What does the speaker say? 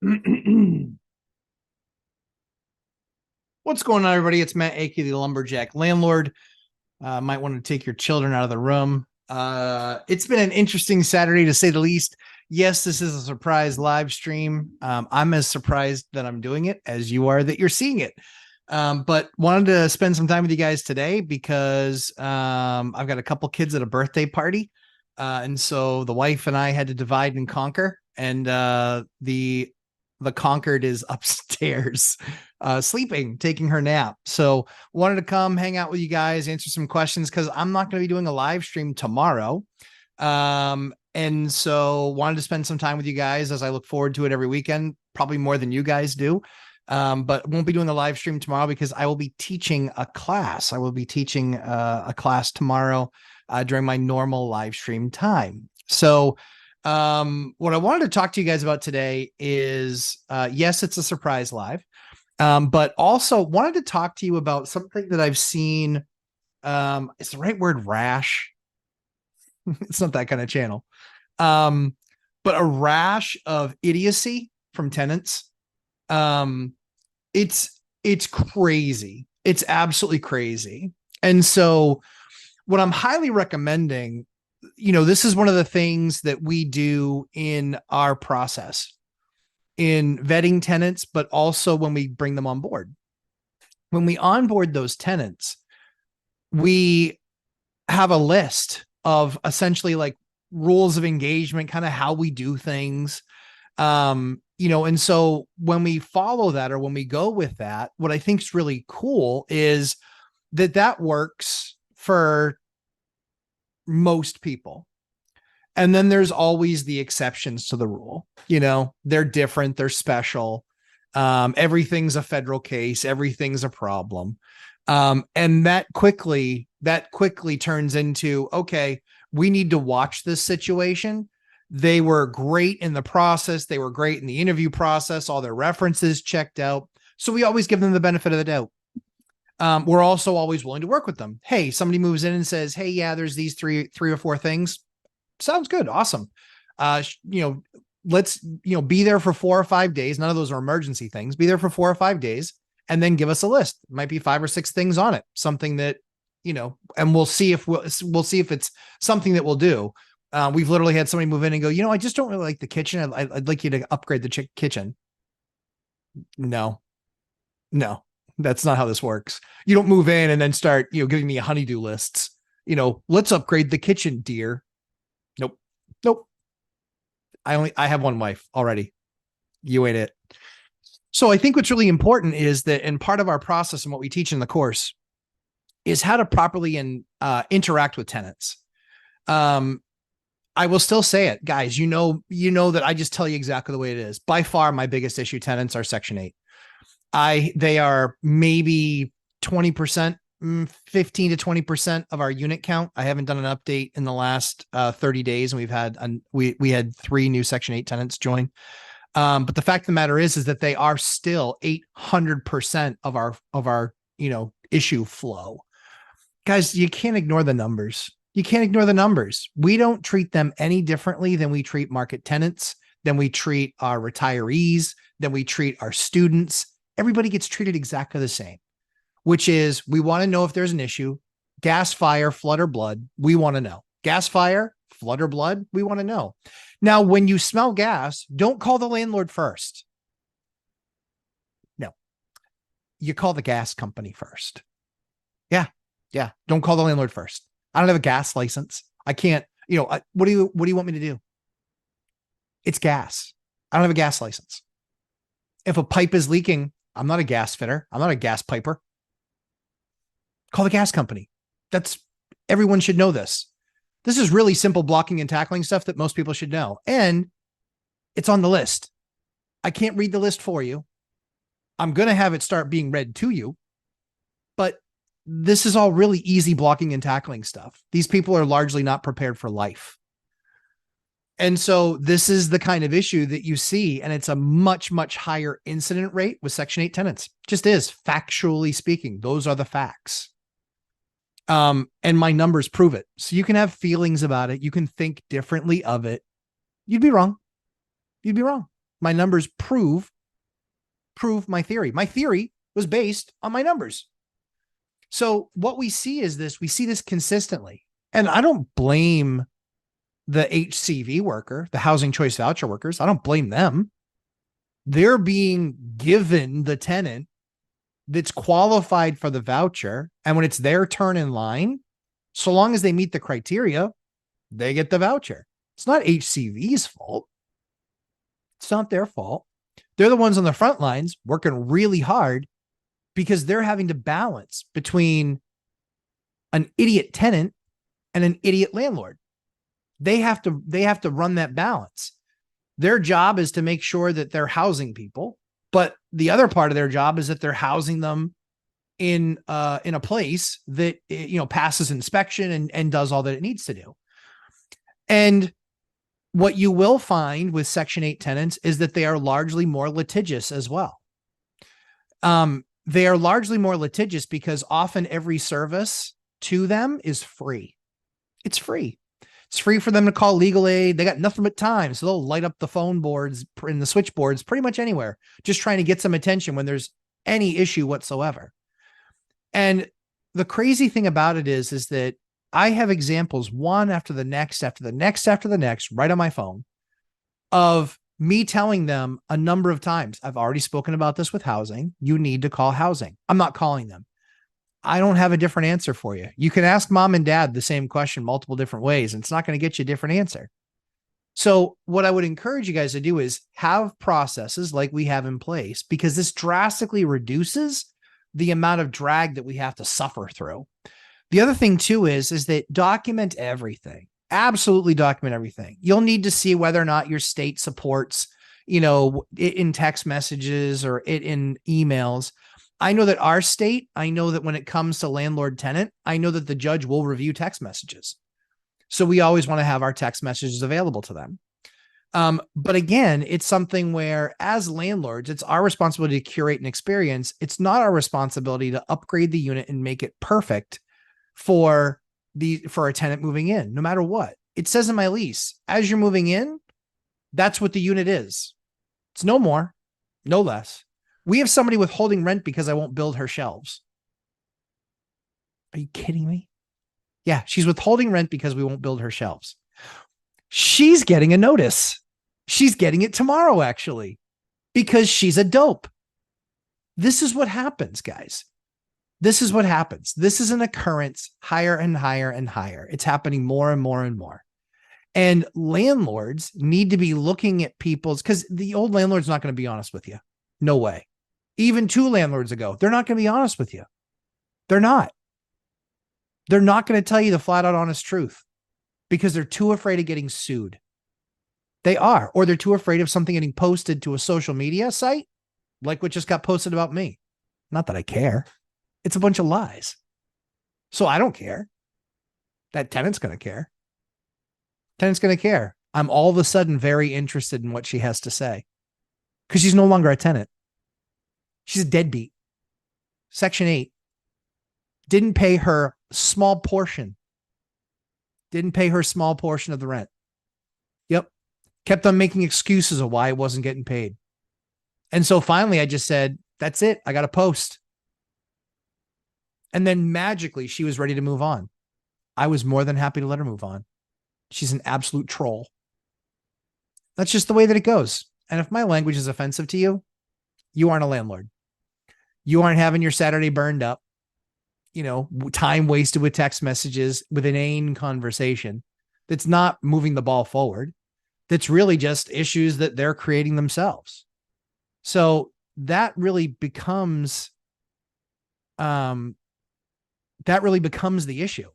What's going on, everybody? It's Matt, aka the Lumberjack Landlord. Might want to take your children out of the room. It's been an interesting Saturday, to say the least. Yes, this is a surprise live stream. I'm as surprised that I'm doing it as you are that you're seeing it. But wanted to spend some time with you guys today because I've got a couple kids at a birthday party. And so the wife and I had to divide and conquer. And the conquered is upstairs, sleeping, taking her nap. So wanted to come hang out with you guys, answer some questions because I'm not going to be doing a live stream tomorrow. And so wanted to spend some time with you guys as I look forward to it every weekend, probably more than you guys do. But won't be doing a live stream tomorrow because I will be teaching a class. I will be teaching a class tomorrow during my normal live stream time. So what I wanted to talk to you guys about today is, yes, it's a surprise live, but also wanted to talk to you about something that I've seen. Is the right word rash? It's not that kind of channel. But a rash of idiocy from tenants. It's crazy. It's absolutely crazy. And so what I'm highly recommending, this is one of the things that we do in our process in vetting tenants, but also when we bring them on board. When we onboard those tenants, we have a list of essentially like rules of engagement, kind of how we do things. And so when we follow that or when we go with that, what I think is really cool is that works for most people. And then there's always the exceptions to the rule. They're different, they're special. Everything's a federal case, everything's a problem. And that quickly turns into, okay, we need to watch this situation. They were great in the process. They were great in the interview process. All their references checked out. So we always give them the benefit of the doubt. We're also always willing to work with them. Hey, somebody moves in and says, hey, yeah, there's these three or four things. Sounds good. Awesome. Let's, be there for 4 or 5 days. None of those are emergency things. Be there for 4 or 5 days and then give us a list. It might be 5 or 6 things on it. Something that, and we'll see if it's something that we'll do. We've literally had somebody move in and go, I just don't really like the kitchen. I'd like you to upgrade the kitchen. No, that's not how this works. You don't move in and then start, giving me honeydew lists. Let's upgrade the kitchen, dear. Nope. I have one wife already. You ain't it. So I think what's really important is that in part of our process and what we teach in the course is how to properly interact with tenants. I will still say it, guys. That I just tell you exactly the way it is. By far, my biggest issue tenants are Section 8. They are maybe 20%, 15 to 20% of our unit count. I haven't done an update in the last 30 days, and we had 3 new Section 8 tenants join. But the fact of the matter is that they are still 800% of our issue flow. Guys, you can't ignore the numbers. You can't ignore the numbers. We don't treat them any differently than we treat market tenants, than we treat our retirees, than we treat our students. Everybody gets treated exactly the same, which is we want to know if there's an issue. Gas, fire, flood, or blood. We want to know. Gas, fire, flood, or blood. We want to know. Now, when you smell gas, don't call the landlord first. No, you call the gas company first. Yeah. Don't call the landlord first. I don't have a gas license. I can't, what do you want me to do? It's gas. I don't have a gas license. If a pipe is leaking, I'm not a gas fitter. I'm not a gas piper. Call the gas company. Everyone should know this. This is really simple blocking and tackling stuff that most people should know. And it's on the list. I can't read the list for you. I'm going to have it start being read to you, but this is all really easy blocking and tackling stuff. These people are largely not prepared for life. And so this is the kind of issue that you see, and it's a much, much higher incident rate with Section 8 tenants. Just is, factually speaking. Those are the facts. And my numbers prove it. So you can have feelings about it. You can think differently of it. You'd be wrong. My numbers prove my theory. My theory was based on my numbers. So what we see is this, we see this consistently. And I don't blame the HCV worker, the housing choice voucher workers. I don't blame them. They're being given the tenant that's qualified for the voucher. And when it's their turn in line, so long as they meet the criteria, they get the voucher. It's not HCV's fault. It's not their fault. They're the ones on the front lines working really hard because they're having to balance between an idiot tenant and an idiot landlord. They have to run that balance. Their job is to make sure that they're housing people, but the other part of their job is that they're housing them in a place that, you know, passes inspection and does all that it needs to do. And what you will find with Section 8 tenants is that they are largely more litigious as well. They are largely more litigious because often every service to them is free. It's free. It's free for them to call legal aid. They got nothing but time. So they'll light up the phone boards and the switchboards pretty much anywhere, just trying to get some attention when there's any issue whatsoever. And the crazy thing about it is that I have examples one after the next, after the next, after the next, right on my phone of me telling them a number of times, I've already spoken about this with housing. You need to call housing. I'm not calling them. I don't have a different answer for you. You can ask mom and dad the same question multiple different ways, and it's not going to get you a different answer. So what I would encourage you guys to do is have processes like we have in place, because this drastically reduces the amount of drag that we have to suffer through. The other thing too is that document everything. Absolutely document everything. You'll need to see whether or not your state supports, you know, it in text messages or it in emails. I know that our state, I know that when it comes to landlord tenant, I know that the judge will review text messages. So we always want to have our text messages available to them. But again, it's something where as landlords, it's our responsibility to curate an experience. It's not our responsibility to upgrade the unit and make it perfect for a tenant moving in, no matter what. It says in my lease, as you're moving in, that's what the unit is. It's no more, no less. We have somebody withholding rent because I won't build her shelves. Are you kidding me? Yeah, she's withholding rent because we won't build her shelves. She's getting a notice. She's getting it tomorrow, actually, because she's a dope. This is what happens, guys. This is what happens. This is an occurrence higher and higher and higher. It's happening more and more and more. And landlords need to be looking at people's, because the old landlord's not going to be honest with you. No way. Even 2 landlords ago, they're not going to be honest with you. They're not. They're not going to tell you the flat out honest truth because they're too afraid of getting sued. They are, or they're too afraid of something getting posted to a social media site, like what just got posted about me. Not that I care. It's a bunch of lies. So I don't care. That tenant's going to care. Tenant's going to care. I'm all of a sudden very interested in what she has to say because she's no longer a tenant. She's a deadbeat. Section 8 didn't pay her small portion. Didn't pay her small portion of the rent. Yep. Kept on making excuses of why it wasn't getting paid. And so finally I just said, that's it. I got to post. And then magically she was ready to move on. I was more than happy to let her move on. She's an absolute troll. That's just the way that it goes. And if my language is offensive to you, you aren't a landlord. You aren't having your Saturday burned up, you know, time wasted with text messages, with inane conversation that's not moving the ball forward. That's really just issues that they're creating themselves. So that really becomes the issue.